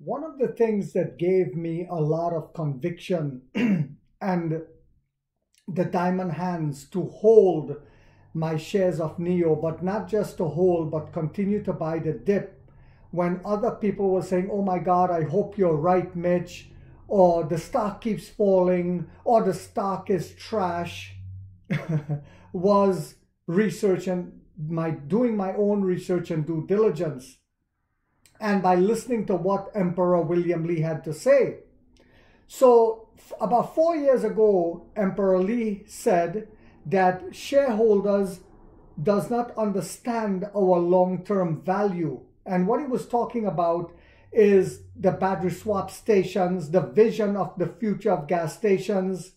One of the things that gave me a lot of conviction and the diamond hands to hold my shares of NIO, but not just to hold, but continue to buy the dip when other people were saying, oh my God, I hope you're right, Mitch, or the stock keeps falling, or the stock is trash, was research and doing my own research and due diligence. And by listening to what Emperor William Lee had to say. So about 4 years ago, Emperor Lee said that shareholders does not understand our long-term value. And what he was talking about is the battery swap stations, the vision of the future of gas stations,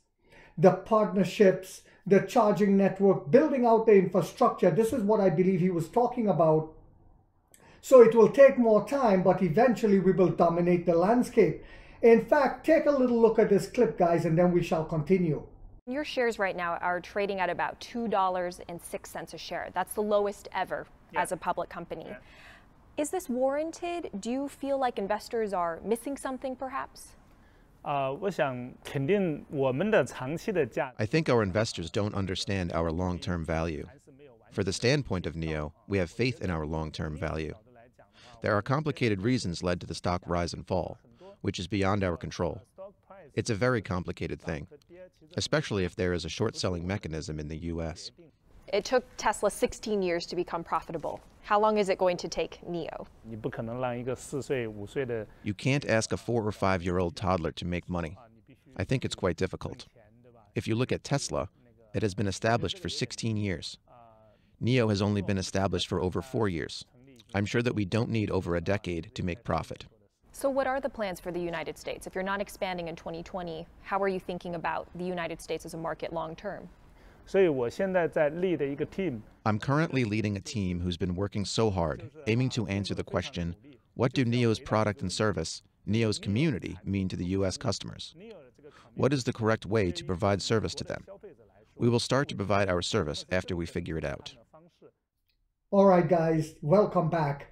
the partnerships, the charging network, building out the infrastructure. This is what I believe he was talking about. So it will take more time, but eventually we will dominate the landscape. In fact, take a little look at this clip, guys, and then we shall continue. Your shares right now are trading at about $2.06 a share. That's the lowest ever as a public company. Is this warranted? Do you feel like investors are missing something perhaps? I think our investors don't understand our long-term value. For the standpoint of NIO, we have faith in our long-term value. There are complicated reasons led to the stock rise and fall, which is beyond our control. It's a very complicated thing, especially if there is a short-selling mechanism in the U.S. It took Tesla 16 years to become profitable. How long is it going to take NIO? You can't ask a 4 or 5-year-old toddler to make money. I think it's quite difficult. If you look at Tesla, it has been established for 16 years. NIO has only been established for over 4 years. I'm sure that we don't need over a decade to make profit. So what are the plans for the United States? If you're not expanding in 2020, how are you thinking about the United States as a market long term? I'm currently leading a team who's been working so hard, aiming to answer the question, what do NIO's product and service, NIO's community, mean to the U.S. customers? What is the correct way to provide service to them? We will start to provide our service after we figure it out. All right, guys, welcome back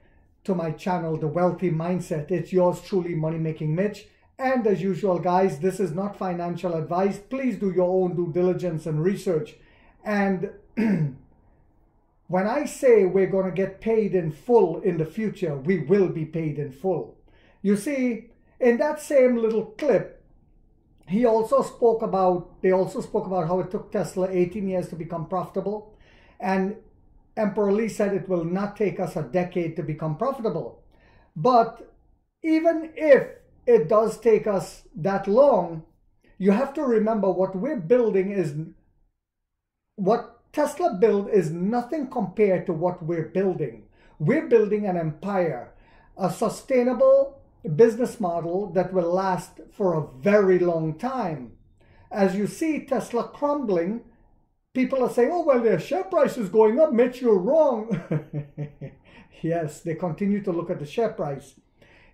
to my channel, The Wealthy Mindset. It's yours truly, Money Making Mitch. And as usual, guys, this is not financial advice. Please do your own due diligence and research. And when I say we're going to get paid in full in the future, we will be paid in full. You see, in that same little clip, they also spoke about how it took Tesla 18 years to become profitable. And Emperor Lee said it will not take us a decade to become profitable. But even if it does take us that long, you have to remember what Tesla built is nothing compared to what we're building. We're building an empire, a sustainable business model that will last for a very long time. As you see Tesla crumbling, people are saying, oh, well, their share price is going up. Mitch, you're wrong. Yes, they continue to look at the share price.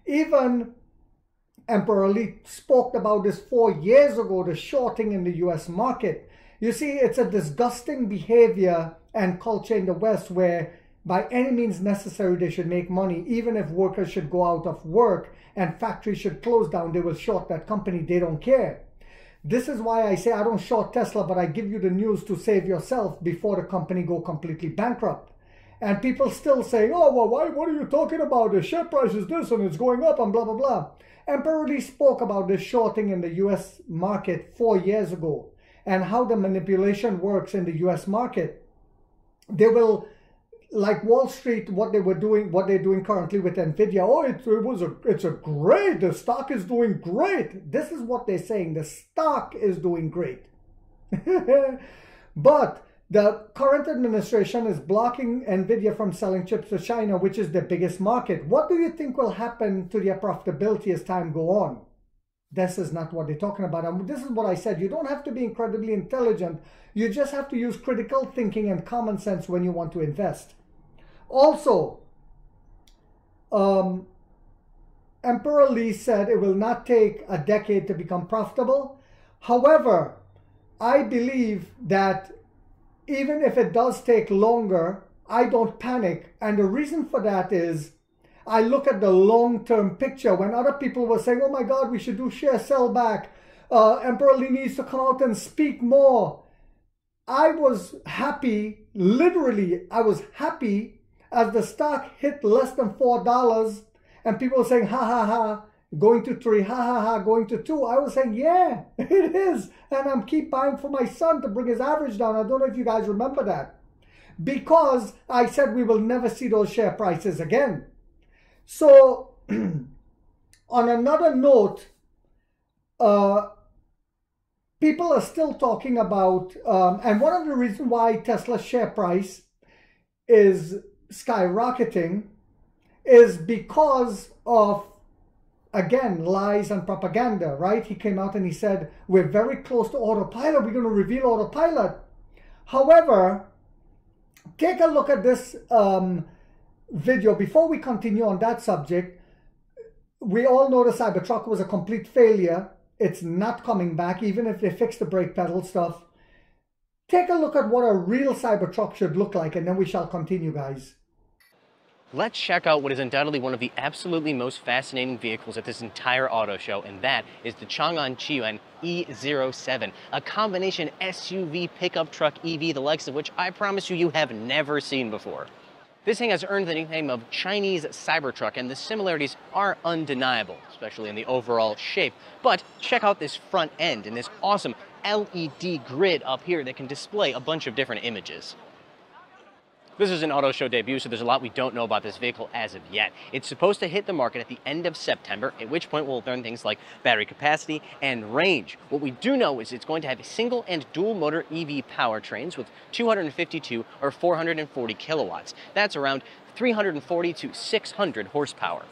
Even Emperor Lee spoke about this 4 years ago, the shorting in the US market. You see, it's a disgusting behavior and culture in the West where by any means necessary they should make money. Even if workers should go out of work and factories should close down, they will short that company. They don't care. This is why I say I don't short Tesla, but I give you the news to save yourself before the company go completely bankrupt. And people still say, oh, well, what are you talking about? The share price is this and it's going up and blah, blah, blah. Emperor Lee spoke about this shorting in the US market 4 years ago and how the manipulation works in the US market. They will, like Wall Street, what they're doing currently with Nvidia. Oh, it's a great, the stock is doing great. This is what they're saying. The stock is doing great. But the current administration is blocking Nvidia from selling chips to China, which is the biggest market. What do you think will happen to their profitability as time go on? This is not what they're talking about. And this is what I said. You don't have to be incredibly intelligent. You just have to use critical thinking and common sense when you want to invest. Also, Emperor Lee said it will not take a decade to become profitable. However, I believe that even if it does take longer, I don't panic. And the reason for that is I look at the long-term picture. When other people were saying, oh my God, we should do share sell back. Emperor Lee needs to come out and speak more. I was happy, literally, I was happy as the stock hit less than $4 and people were saying, ha ha ha, going to 3, ha ha ha, going to 2. I was saying, yeah, it is. And I'm keep buying for my son to bring his average down. I don't know if you guys remember that. Because I said we will never see those share prices again. So, on another note, people are still talking about, and one of the reasons why Tesla's share price is skyrocketing is because of, again, lies and propaganda, right? He came out and he said, we're very close to autopilot. We're going to reveal autopilot. However, take a look at this video. Before we continue on that subject, we all know the Cybertruck was a complete failure. It's not coming back, even if they fix the brake pedal stuff. Take a look at what a real Cybertruck should look like, and then we shall continue, guys. Let's check out what is undoubtedly one of the absolutely most fascinating vehicles at this entire auto show, and that is the Changan Qiyuan E07, a combination SUV pickup truck EV, the likes of which I promise you have never seen before. This thing has earned the nickname of Chinese Cybertruck, and the similarities are undeniable, especially in the overall shape. But check out this front end and this awesome LED grid up here that can display a bunch of different images. This is an auto show debut, so there's a lot we don't know about this vehicle as of yet. It's supposed to hit the market at the end of September, at which point we'll learn things like battery capacity and range. What we do know is it's going to have single and dual motor EV powertrains with 252 or 440 kilowatts. That's around 340 to 600 horsepower.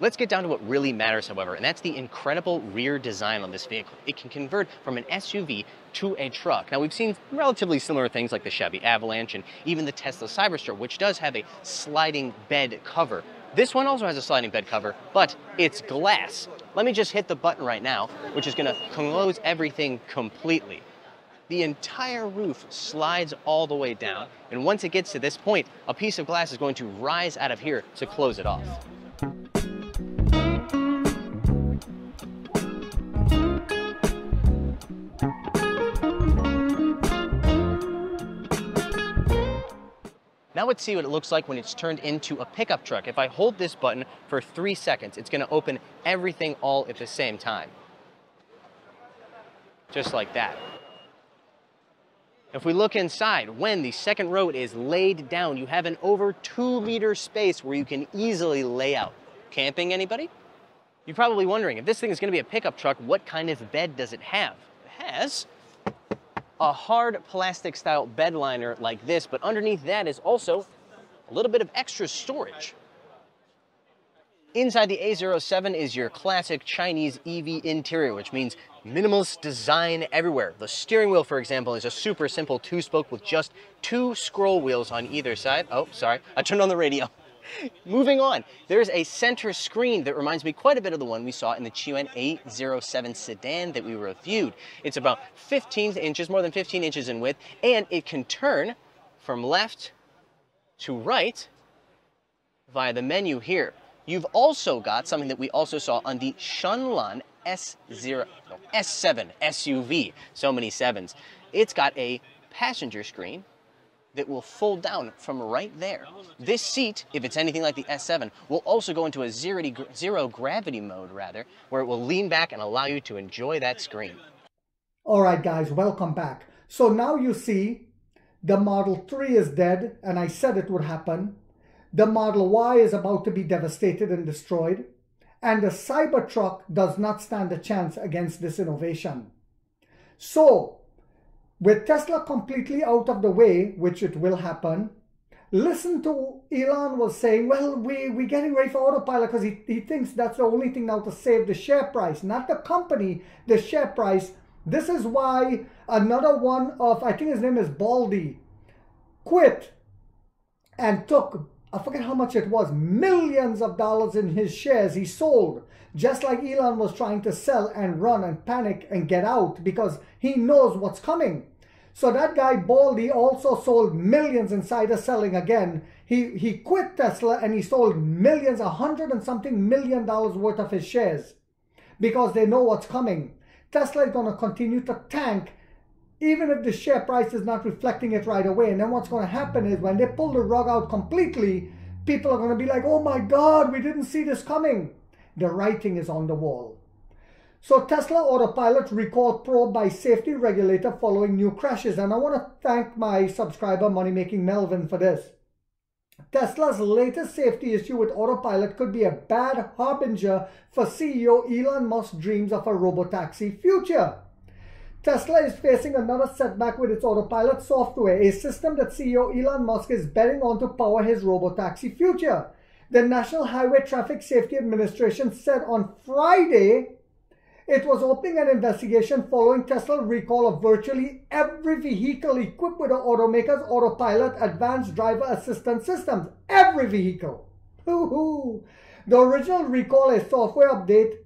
Let's get down to what really matters, however, and that's the incredible rear design on this vehicle. It can convert from an SUV to a truck. Now, we've seen relatively similar things like the Chevy Avalanche and even the Tesla Cyberster, which does have a sliding bed cover. This one also has a sliding bed cover, but it's glass. Let me just hit the button right now, which is going to close everything completely. The entire roof slides all the way down, and once it gets to this point, a piece of glass is going to rise out of here to close it off. Now let's see what it looks like when it's turned into a pickup truck. If I hold this button for 3 seconds, it's going to open everything all at the same time. Just like that. If we look inside, when the second row is laid down, you have an over 2-meter space where you can easily lay out. Camping, anybody? You're probably wondering, if this thing is going to be a pickup truck, what kind of bed does it have? It has a hard plastic style bed liner like this, but underneath that is also a little bit of extra storage. Inside the A07 is your classic Chinese EV interior, which means minimalist design everywhere. The steering wheel, for example, is a super simple 2-spoke with just 2 scroll wheels on either side. Oh, sorry, I turned on the radio. Moving on, there's a center screen that reminds me quite a bit of the one we saw in the Qiyuan A07 sedan that we reviewed. It's about 15 inches, more than 15 inches in width, and it can turn from left to right via the menu here. You've also got something that we also saw on the Shenlan S7 SUV. So many sevens. It's got a passenger screen that will fold down from right there. This seat, if it's anything like the S7, will also go into a zero gravity mode, where it will lean back and allow you to enjoy that screen. All right, guys, welcome back. So now you see the Model 3 is dead, and I said it would happen. The Model Y is about to be devastated and destroyed, and the Cybertruck does not stand a chance against this innovation. So, with Tesla completely out of the way, which it will happen, listen to Elon was saying, well, we're getting ready for autopilot because he thinks that's the only thing now to save the share price, not the company, the share price. This is why another one of, I think his name is Baldy, quit and took, I forget how much it was, millions of dollars in his shares he sold. Just like Elon was trying to sell and run and panic and get out because he knows what's coming. So that guy Baldy also sold millions insider selling again. He quit Tesla and he sold millions, $100 and something million worth of his shares because they know what's coming. Tesla is going to continue to tank even if the share price is not reflecting it right away. And then what's going to happen is when they pull the rug out completely, people are going to be like, oh my God, we didn't see this coming. The writing is on the wall. So Tesla Autopilot recall probe by safety regulator following new crashes. And I want to thank my subscriber, Money Making Melvin, for this. Tesla's latest safety issue with Autopilot could be a bad harbinger for CEO Elon Musk's dreams of a robotaxi future. Tesla is facing another setback with its Autopilot software, a system that CEO Elon Musk is betting on to power his robotaxi future. The National Highway Traffic Safety Administration said on Friday it was opening an investigation following Tesla's recall of virtually every vehicle equipped with the automaker's Autopilot advanced driver assistance systems. Every vehicle. The original recall, a software update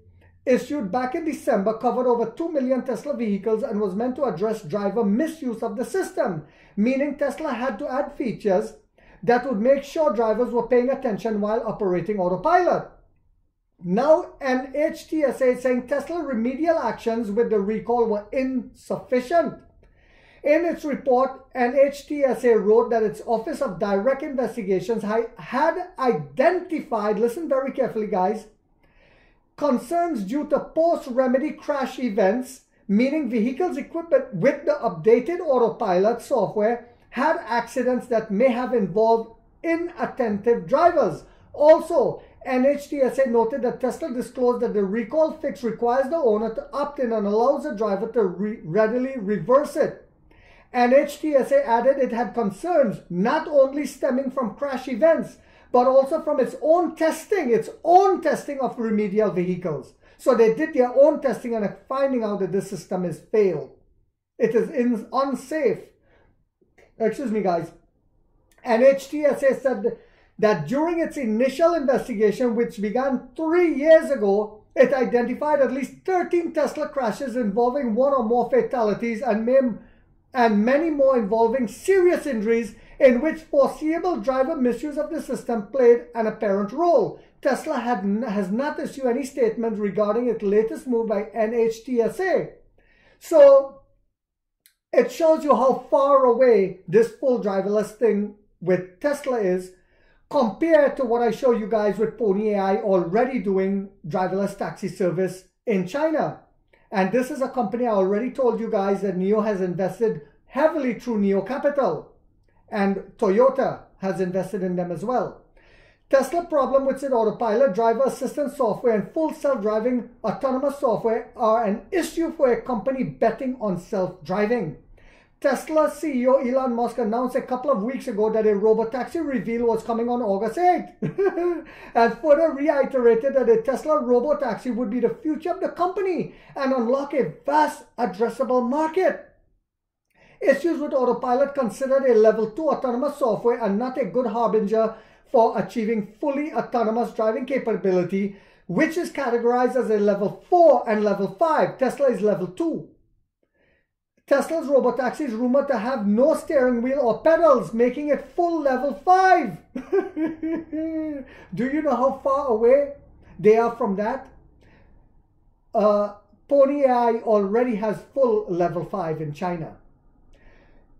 issued back in December, covered over 2 million Tesla vehicles and was meant to address driver misuse of the system, meaning Tesla had to add features that would make sure drivers were paying attention while operating Autopilot. Now, NHTSA is saying Tesla remedial actions with the recall were insufficient. In its report, NHTSA wrote that its Office of Direct Investigations had identified, listen very carefully guys, concerns due to post-remedy crash events, meaning vehicles equipped with the updated Autopilot software had accidents that may have involved inattentive drivers. Also, NHTSA noted that Tesla disclosed that the recall fix requires the owner to opt in and allows the driver to readily reverse it. NHTSA added it had concerns not only stemming from crash events, but also from its own testing of remedial vehicles. So they did their own testing and are finding out that this system is failed. It is unsafe. Excuse me, guys. NHTSA said that during its initial investigation, which began 3 years ago, it identified at least 13 Tesla crashes involving one or more fatalities and many more involving serious injuries in which foreseeable driver misuse of the system played an apparent role. Tesla has not issued any statement regarding its latest move by NHTSA. So it shows you how far away this full driverless thing with Tesla is compared to what I show you guys with Pony AI already doing driverless taxi service in China. And this is a company I already told you guys that NIO has invested heavily through NIO Capital. And Toyota has invested in them as well. Tesla problem with its Autopilot, driver assistance software, and full self-driving autonomous software are an issue for a company betting on self-driving. Tesla CEO Elon Musk announced a couple of weeks ago that a robotaxi reveal was coming on August 8th and further reiterated that a Tesla robotaxi would be the future of the company and unlock a vast addressable market. Issues with Autopilot considered a level 2 autonomous software and not a good harbinger for achieving fully autonomous driving capability, which is categorized as a level 4 and level 5. Tesla is level 2. Tesla's robotaxi is rumored to have no steering wheel or pedals, making it full level 5. Do you know how far away they are from that? Pony AI already has full level 5 in China.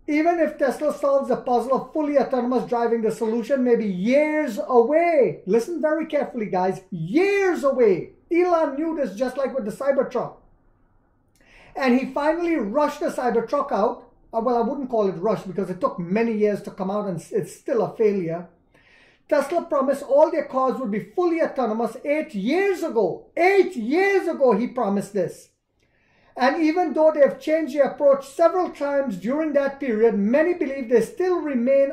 Even if Tesla solves the puzzle of fully autonomous driving, the solution may be years away. Listen very carefully, guys. Years away. Elon knew this just like with the Cybertruck. And he finally rushed the Cybertruck out. Well, I wouldn't call it rush because it took many years to come out and it's still a failure. Tesla promised all their cars would be fully autonomous 8 years ago. 8 years ago he promised this. And even though they have changed their approach several times during that period, many believe they still remain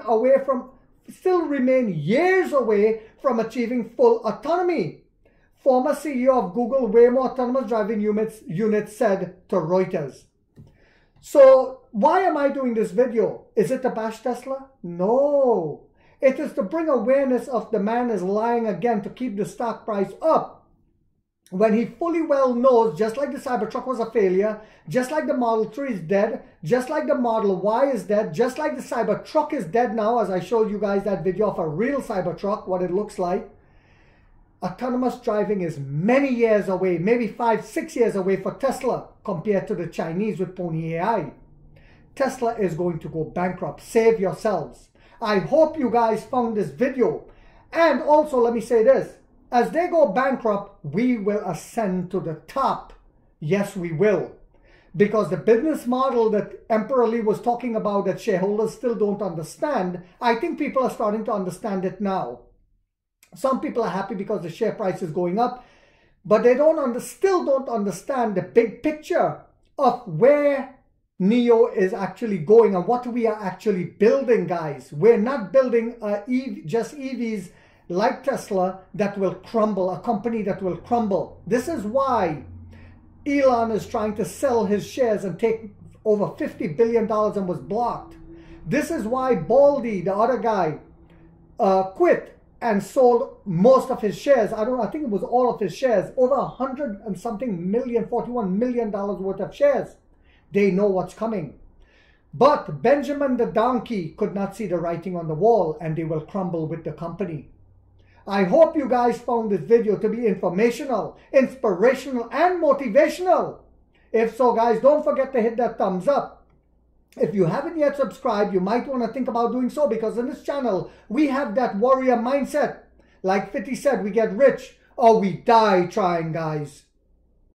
years away from achieving full autonomy. Former CEO of Google Waymo autonomous driving unit said to Reuters. So why am I doing this video? Is it to bash Tesla? No. It is to bring awareness of the man is lying again to keep the stock price up. when he fully well knows, just like the Cybertruck was a failure, just like the Model 3 is dead, just like the Model Y is dead, just like the Cybertruck is dead now, as I showed you guys that video of a real Cybertruck, what it looks like. Autonomous driving is many years away, maybe 5-6 years away for Tesla compared to the Chinese with Pony AI. Tesla is going to go bankrupt. Save yourselves. I hope you guys found this video. And also, let me say this. As they go bankrupt, we will ascend to the top. Yes, we will. Because the business model that Emperor Lee was talking about that shareholders still don't understand, I think people are starting to understand it now. Some people are happy because the share price is going up, but they still don't understand the big picture of where NIO is actually going and what we are actually building, guys. We're not building just EVs like Tesla that will crumble, a company that will crumble. This is why Elon is trying to sell his shares and take over $50 billion and was blocked. This is why Baldy, the other guy, quit and sold most of his shares. I think it was all of his shares, over 100 and something million, $41 million worth of shares. They know what's coming. But Benjamin the donkey could not see the writing on the wall, and they will crumble with the company. I hope you guys found this video to be informational, inspirational, and motivational. If so, guys, don't forget to hit that thumbs up. If you haven't yet subscribed, you might want to think about doing so, because in this channel, we have that warrior mindset. Like 50 said, we get rich or we die trying, guys.